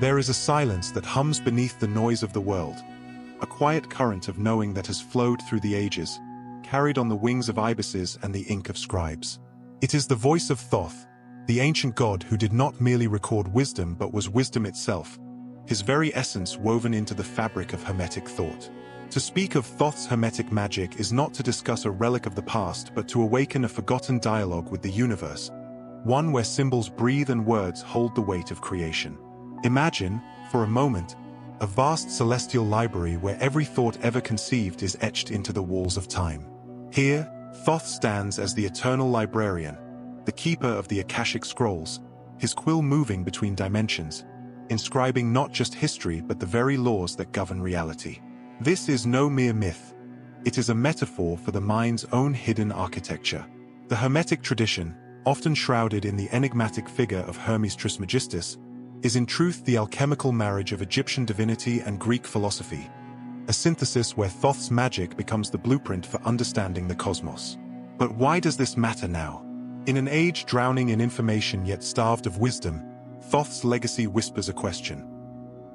There is a silence that hums beneath the noise of the world, a quiet current of knowing that has flowed through the ages, carried on the wings of ibises and the ink of scribes. It is the voice of Thoth, the ancient god who did not merely record wisdom but was wisdom itself, his very essence woven into the fabric of Hermetic thought. To speak of Thoth's Hermetic magic is not to discuss a relic of the past but to awaken a forgotten dialogue with the universe, one where symbols breathe and words hold the weight of creation. Imagine, for a moment, a vast celestial library where every thought ever conceived is etched into the walls of time. Here, Thoth stands as the eternal librarian, the keeper of the Akashic scrolls, his quill moving between dimensions, inscribing not just history but the very laws that govern reality. This is no mere myth. It is a metaphor for the mind's own hidden architecture. The Hermetic tradition, often shrouded in the enigmatic figure of Hermes Trismegistus, is in truth the alchemical marriage of Egyptian divinity and Greek philosophy, a synthesis where Thoth's magic becomes the blueprint for understanding the cosmos. But why does this matter now? In an age drowning in information yet starved of wisdom, Thoth's legacy whispers a question.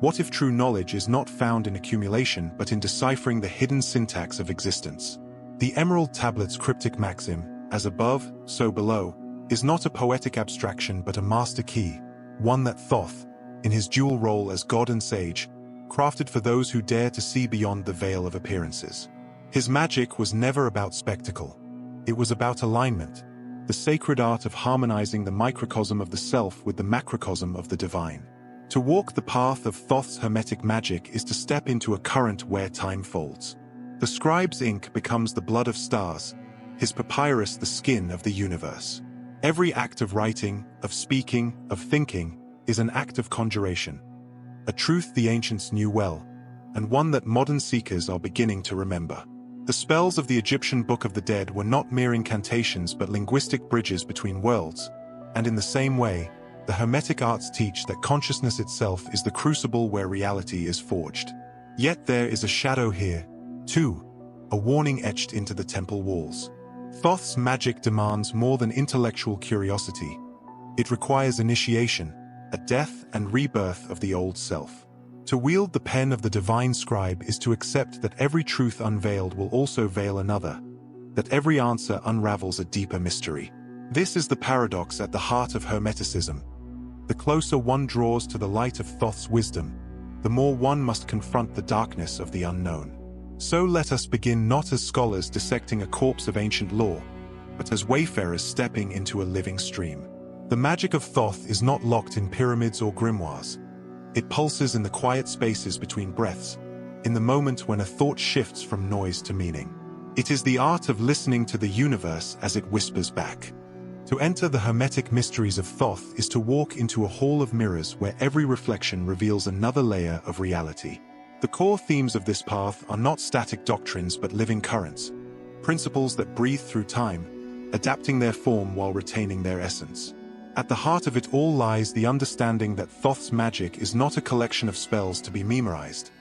What if true knowledge is not found in accumulation but in deciphering the hidden syntax of existence? The Emerald Tablet's cryptic maxim, as above, so below, is not a poetic abstraction but a master key, one that Thoth, in his dual role as god and sage, crafted for those who dare to see beyond the veil of appearances. His magic was never about spectacle. It was about alignment, the sacred art of harmonizing the microcosm of the self with the macrocosm of the divine. To walk the path of Thoth's Hermetic magic is to step into a current where time folds. The scribe's ink becomes the blood of stars, his papyrus the skin of the universe. Every act of writing, of speaking, of thinking, is an act of conjuration, a truth the ancients knew well, and one that modern seekers are beginning to remember. The spells of the Egyptian Book of the Dead were not mere incantations but linguistic bridges between worlds, and in the same way, the Hermetic arts teach that consciousness itself is the crucible where reality is forged. Yet there is a shadow here, too, a warning etched into the temple walls. Thoth's magic demands more than intellectual curiosity. It requires initiation, a death and rebirth of the old self. To wield the pen of the divine scribe is to accept that every truth unveiled will also veil another, that every answer unravels a deeper mystery. This is the paradox at the heart of Hermeticism. The closer one draws to the light of Thoth's wisdom, the more one must confront the darkness of the unknown. So let us begin not as scholars dissecting a corpse of ancient lore, but as wayfarers stepping into a living stream. The magic of Thoth is not locked in pyramids or grimoires. It pulses in the quiet spaces between breaths, in the moment when a thought shifts from noise to meaning. It is the art of listening to the universe as it whispers back. To enter the Hermetic mysteries of Thoth is to walk into a hall of mirrors where every reflection reveals another layer of reality. The core themes of this path are not static doctrines but living currents, principles that breathe through time, adapting their form while retaining their essence. At the heart of it all lies the understanding that Thoth's magic is not a collection of spells to be memorized,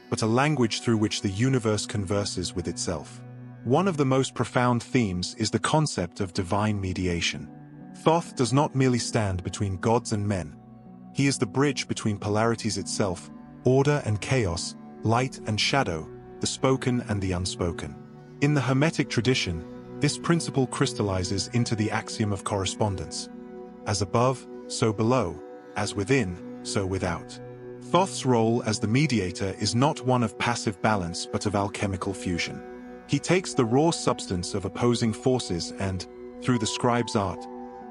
but a language through which the universe converses with itself. One of the most profound themes is the concept of divine mediation. Thoth does not merely stand between gods and men. He is the bridge between polarities itself, order and chaos, light and shadow, the spoken and the unspoken. In the Hermetic tradition, this principle crystallizes into the axiom of correspondence. As above, so below, as within, so without. Thoth's role as the mediator is not one of passive balance but of alchemical fusion. He takes the raw substance of opposing forces and, through the scribe's art,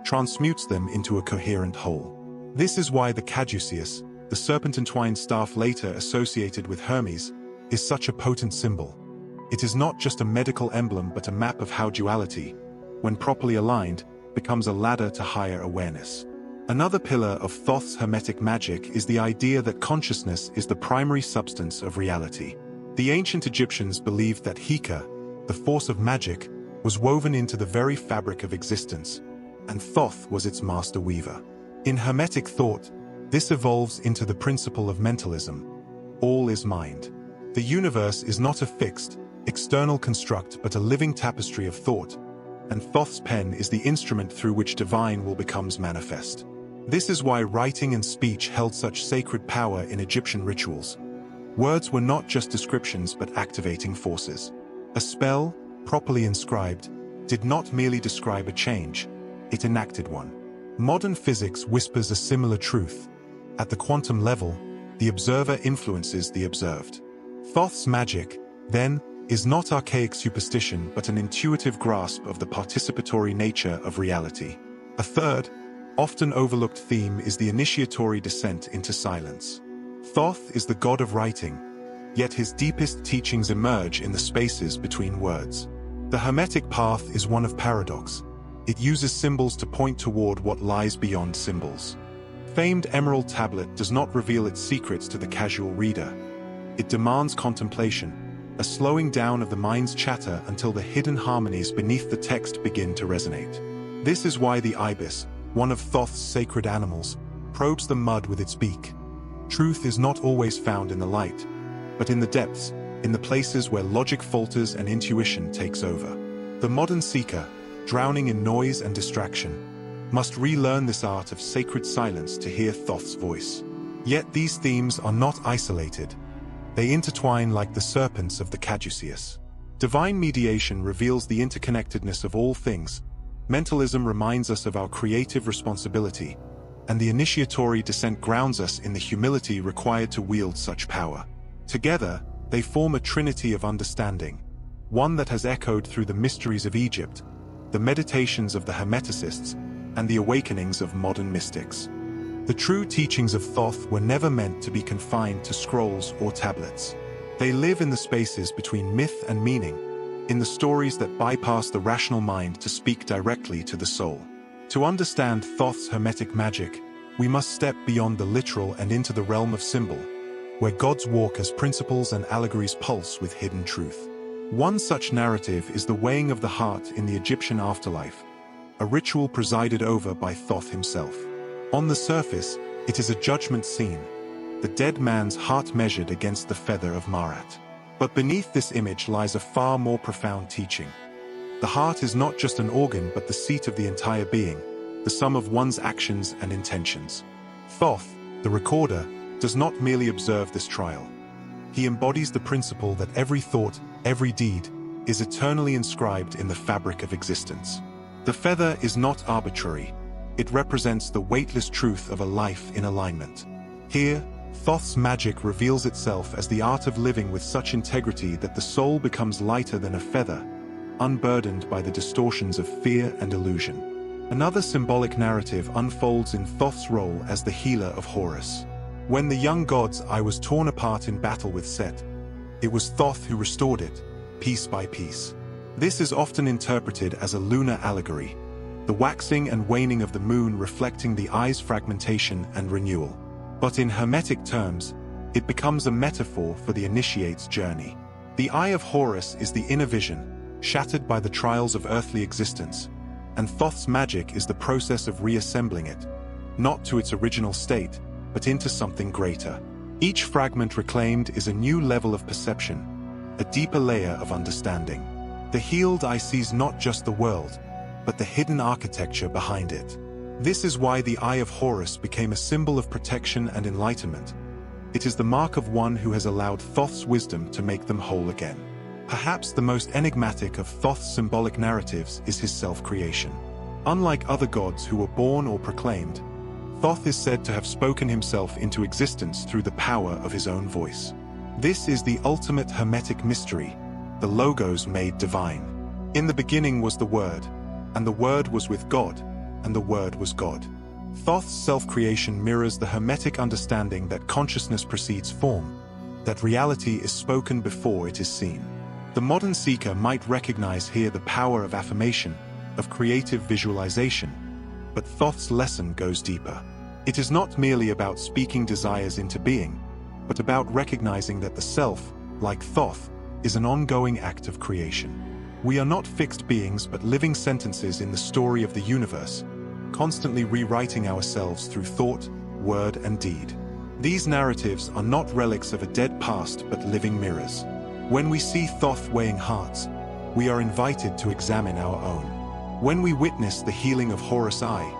transmutes them into a coherent whole. This is why the caduceus, the serpent-entwined staff later associated with Hermes, is such a potent symbol. It is not just a medical emblem but a map of how duality, when properly aligned, becomes a ladder to higher awareness. Another pillar of Thoth's Hermetic magic is the idea that consciousness is the primary substance of reality. The ancient Egyptians believed that Heka, the force of magic, was woven into the very fabric of existence, and Thoth was its master weaver. In Hermetic thought, this evolves into the principle of mentalism. All is mind. The universe is not a fixed, external construct but a living tapestry of thought, and Thoth's pen is the instrument through which divine will becomes manifest. This is why writing and speech held such sacred power in Egyptian rituals. Words were not just descriptions but activating forces. A spell, properly inscribed, did not merely describe a change, it enacted one. Modern physics whispers a similar truth. At the quantum level, the observer influences the observed. Thoth's magic, then, is not archaic superstition but an intuitive grasp of the participatory nature of reality. A third, often overlooked theme is the initiatory descent into silence. Thoth is the god of writing, yet his deepest teachings emerge in the spaces between words. The Hermetic path is one of paradox. It uses symbols to point toward what lies beyond symbols. Famed Emerald Tablet does not reveal its secrets to the casual reader. It demands contemplation, a slowing down of the mind's chatter until the hidden harmonies beneath the text begin to resonate. This is why the ibis, one of Thoth's sacred animals, probes the mud with its beak. Truth is not always found in the light, but in the depths, in the places where logic falters and intuition takes over. The modern seeker, drowning in noise and distraction, must relearn this art of sacred silence to hear Thoth's voice. Yet these themes are not isolated. They intertwine like the serpents of the Caduceus. Divine mediation reveals the interconnectedness of all things. Mentalism reminds us of our creative responsibility, and the initiatory descent grounds us in the humility required to wield such power. Together, they form a trinity of understanding, one that has echoed through the mysteries of Egypt, the meditations of the Hermeticists, and the awakenings of modern mystics. The true teachings of Thoth were never meant to be confined to scrolls or tablets. They live in the spaces between myth and meaning, in the stories that bypass the rational mind to speak directly to the soul. To understand Thoth's Hermetic magic, we must step beyond the literal and into the realm of symbol, where gods walk as principles and allegories pulse with hidden truth. One such narrative is the weighing of the heart in the Egyptian afterlife, a ritual presided over by Thoth himself. On the surface, it is a judgment scene, the dead man's heart measured against the feather of Marat. But beneath this image lies a far more profound teaching. The heart is not just an organ but the seat of the entire being, the sum of one's actions and intentions. Thoth, the recorder, does not merely observe this trial. He embodies the principle that every thought, every deed, is eternally inscribed in the fabric of existence. The feather is not arbitrary. It represents the weightless truth of a life in alignment. Here, Thoth's magic reveals itself as the art of living with such integrity that the soul becomes lighter than a feather, unburdened by the distortions of fear and illusion. Another symbolic narrative unfolds in Thoth's role as the healer of Horus. When the young god's eye was torn apart in battle with Set, it was Thoth who restored it, piece by piece. This is often interpreted as a lunar allegory, the waxing and waning of the moon reflecting the eye's fragmentation and renewal. But in Hermetic terms, it becomes a metaphor for the initiate's journey. The eye of Horus is the inner vision, shattered by the trials of earthly existence, and Thoth's magic is the process of reassembling it, not to its original state, but into something greater. Each fragment reclaimed is a new level of perception, a deeper layer of understanding. The healed eye sees not just the world, but the hidden architecture behind it. This is why the Eye of Horus became a symbol of protection and enlightenment. It is the mark of one who has allowed Thoth's wisdom to make them whole again. Perhaps the most enigmatic of Thoth's symbolic narratives is his self-creation. Unlike other gods who were born or proclaimed, Thoth is said to have spoken himself into existence through the power of his own voice. This is the ultimate Hermetic mystery, the Logos made divine. In the beginning was the Word, and the Word was with God, and the Word was God. Thoth's self-creation mirrors the Hermetic understanding that consciousness precedes form, that reality is spoken before it is seen. The modern seeker might recognize here the power of affirmation, of creative visualization, but Thoth's lesson goes deeper. It is not merely about speaking desires into being, but about recognizing that the self, like Thoth, is an ongoing act of creation. We are not fixed beings but living sentences in the story of the universe, constantly rewriting ourselves through thought, word, and deed. These narratives are not relics of a dead past but living mirrors. When we see Thoth weighing hearts, we are invited to examine our own. When we witness the healing of Horus' eye,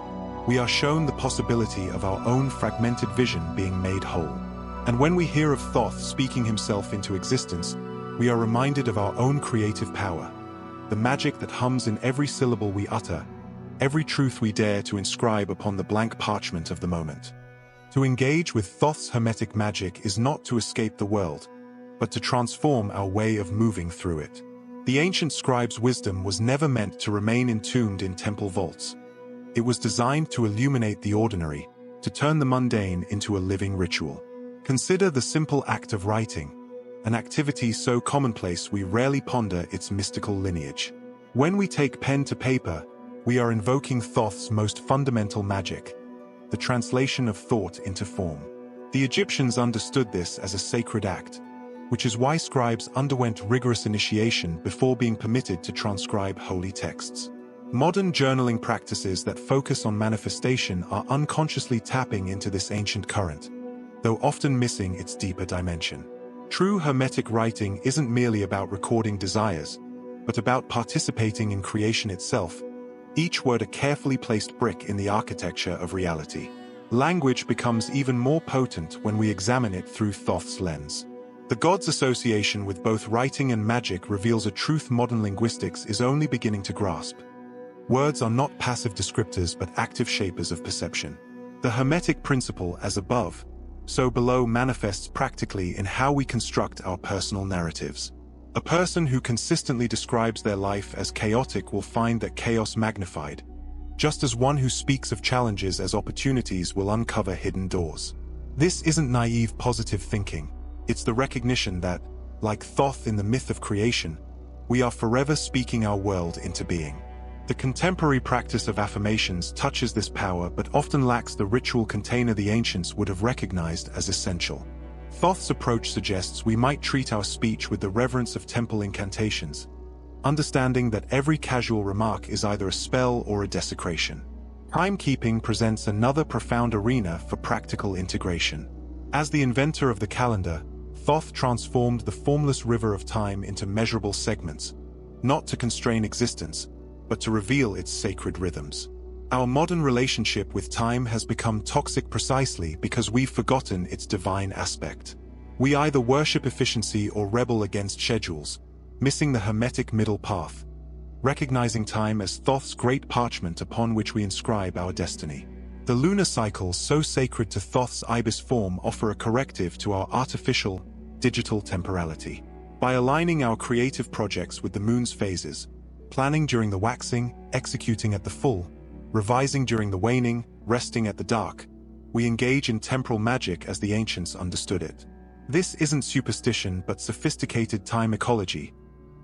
we are shown the possibility of our own fragmented vision being made whole. And when we hear of Thoth speaking himself into existence, we are reminded of our own creative power, the magic that hums in every syllable we utter, every truth we dare to inscribe upon the blank parchment of the moment. To engage with Thoth's hermetic magic is not to escape the world, but to transform our way of moving through it. The ancient scribe's wisdom was never meant to remain entombed in temple vaults. It was designed to illuminate the ordinary, to turn the mundane into a living ritual. Consider the simple act of writing, an activity so commonplace we rarely ponder its mystical lineage. When we take pen to paper, we are invoking Thoth's most fundamental magic, the translation of thought into form. The Egyptians understood this as a sacred act, which is why scribes underwent rigorous initiation before being permitted to transcribe holy texts. Modern journaling practices that focus on manifestation are unconsciously tapping into this ancient current, though often missing its deeper dimension. True Hermetic writing isn't merely about recording desires, but about participating in creation itself, each word a carefully placed brick in the architecture of reality. Language becomes even more potent when we examine it through Thoth's lens. The god's association with both writing and magic reveals a truth modern linguistics is only beginning to grasp. Words are not passive descriptors but active shapers of perception. The Hermetic principle as above, so below manifests practically in how we construct our personal narratives. A person who consistently describes their life as chaotic will find that chaos magnified, just as one who speaks of challenges as opportunities will uncover hidden doors. This isn't naive positive thinking. It's the recognition that, like Thoth in the myth of creation, we are forever speaking our world into being. The contemporary practice of affirmations touches this power but often lacks the ritual container the ancients would have recognized as essential. Thoth's approach suggests we might treat our speech with the reverence of temple incantations, understanding that every casual remark is either a spell or a desecration. Timekeeping presents another profound arena for practical integration. As the inventor of the calendar, Thoth transformed the formless river of time into measurable segments, not to constrain existence, but to reveal its sacred rhythms. Our modern relationship with time has become toxic precisely because we've forgotten its divine aspect. We either worship efficiency or rebel against schedules, missing the Hermetic middle path, recognizing time as Thoth's great parchment upon which we inscribe our destiny. The lunar cycles, so sacred to Thoth's ibis form, offer a corrective to our artificial, digital temporality. By aligning our creative projects with the moon's phases, planning during the waxing, executing at the full, revising during the waning, resting at the dark, we engage in temporal magic as the ancients understood it. This isn't superstition but sophisticated time ecology,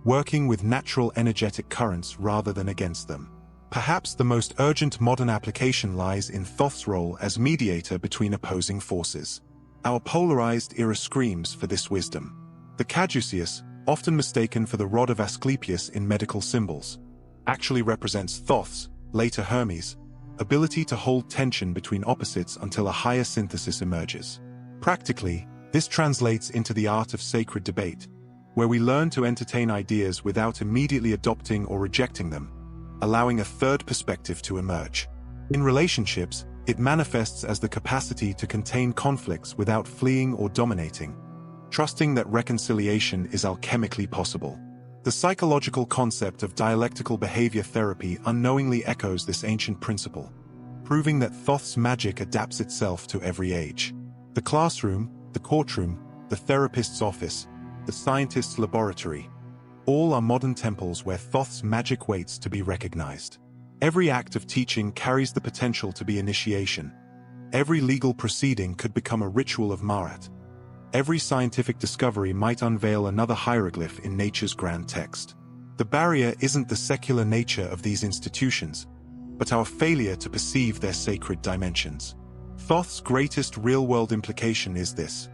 working with natural energetic currents rather than against them. Perhaps the most urgent modern application lies in Thoth's role as mediator between opposing forces. Our polarized era screams for this wisdom. The caduceus, often mistaken for the rod of Asclepius in medical symbols, actually represents Thoth's, later Hermes, ability to hold tension between opposites until a higher synthesis emerges. Practically, this translates into the art of sacred debate, where we learn to entertain ideas without immediately adopting or rejecting them, allowing a third perspective to emerge. In relationships, it manifests as the capacity to contain conflicts without fleeing or dominating, trusting that reconciliation is alchemically possible. The psychological concept of dialectical behavior therapy unknowingly echoes this ancient principle, proving that Thoth's magic adapts itself to every age. The classroom, the courtroom, the therapist's office, the scientist's laboratory, all are modern temples where Thoth's magic waits to be recognized. Every act of teaching carries the potential to be initiation. Every legal proceeding could become a ritual of Marat. Every scientific discovery might unveil another hieroglyph in nature's grand text. The barrier isn't the secular nature of these institutions, but our failure to perceive their sacred dimensions. Thoth's greatest real-world implication is this: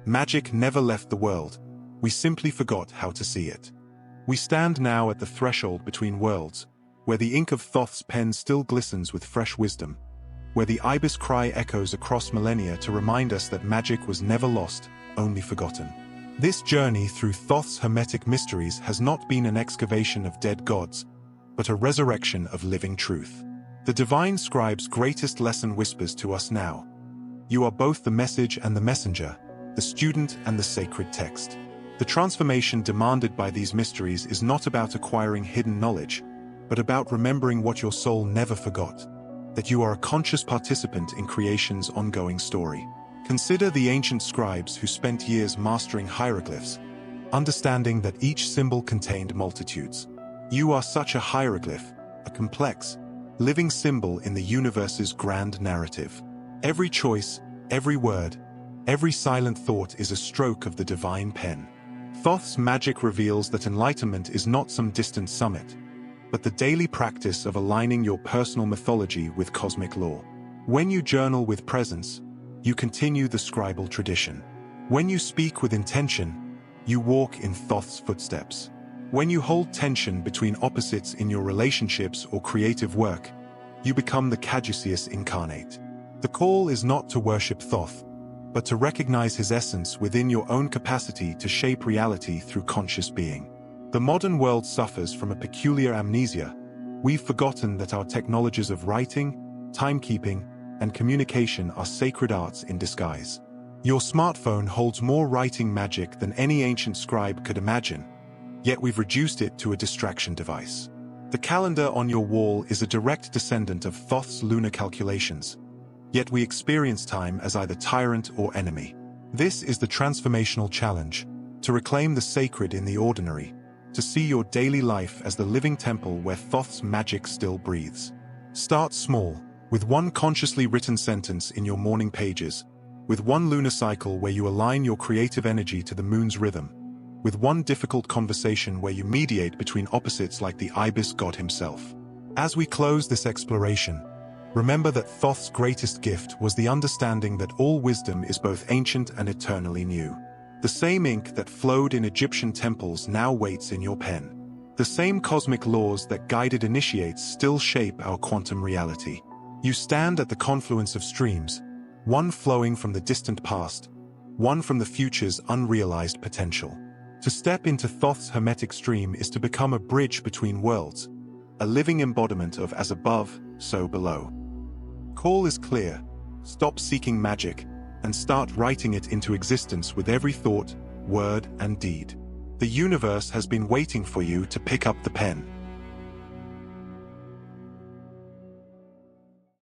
magic never left the world, we simply forgot how to see it. We stand now at the threshold between worlds, where the ink of Thoth's pen still glistens with fresh wisdom, where the ibis cry echoes across millennia to remind us that magic was never lost, only forgotten. This journey through Thoth's Hermetic mysteries has not been an excavation of dead gods, but a resurrection of living truth. The divine scribe's greatest lesson whispers to us now. You are both the message and the messenger, the student and the sacred text. The transformation demanded by these mysteries is not about acquiring hidden knowledge, but about remembering what your soul never forgot, that you are a conscious participant in creation's ongoing story. Consider the ancient scribes who spent years mastering hieroglyphs, understanding that each symbol contained multitudes. You are such a hieroglyph, a complex, living symbol in the universe's grand narrative. Every choice, every word, every silent thought is a stroke of the divine pen. Thoth's magic reveals that enlightenment is not some distant summit, but the daily practice of aligning your personal mythology with cosmic law. When you journal with presence, you continue the scribal tradition. When you speak with intention, you walk in Thoth's footsteps. When you hold tension between opposites in your relationships or creative work, you become the Caduceus incarnate. The call is not to worship Thoth, but to recognize his essence within your own capacity to shape reality through conscious being. The modern world suffers from a peculiar amnesia. We've forgotten that our technologies of writing, timekeeping, and communication are sacred arts in disguise. Your smartphone holds more writing magic than any ancient scribe could imagine, yet we've reduced it to a distraction device. The calendar on your wall is a direct descendant of Thoth's lunar calculations, yet we experience time as either tyrant or enemy. This is the transformational challenge, to reclaim the sacred in the ordinary, to see your daily life as the living temple where Thoth's magic still breathes. Start small, with one consciously written sentence in your morning pages, with one lunar cycle where you align your creative energy to the moon's rhythm, with one difficult conversation where you mediate between opposites like the ibis god himself. As we close this exploration, remember that Thoth's greatest gift was the understanding that all wisdom is both ancient and eternally new. The same ink that flowed in Egyptian temples now waits in your pen. The same cosmic laws that guided initiates still shape our quantum reality. You stand at the confluence of streams, one flowing from the distant past, one from the future's unrealized potential. To step into Thoth's Hermetic stream is to become a bridge between worlds, a living embodiment of as above, so below. Call is clear. Stop seeking magic and start writing it into existence with every thought, word, and deed. The universe has been waiting for you to pick up the pen.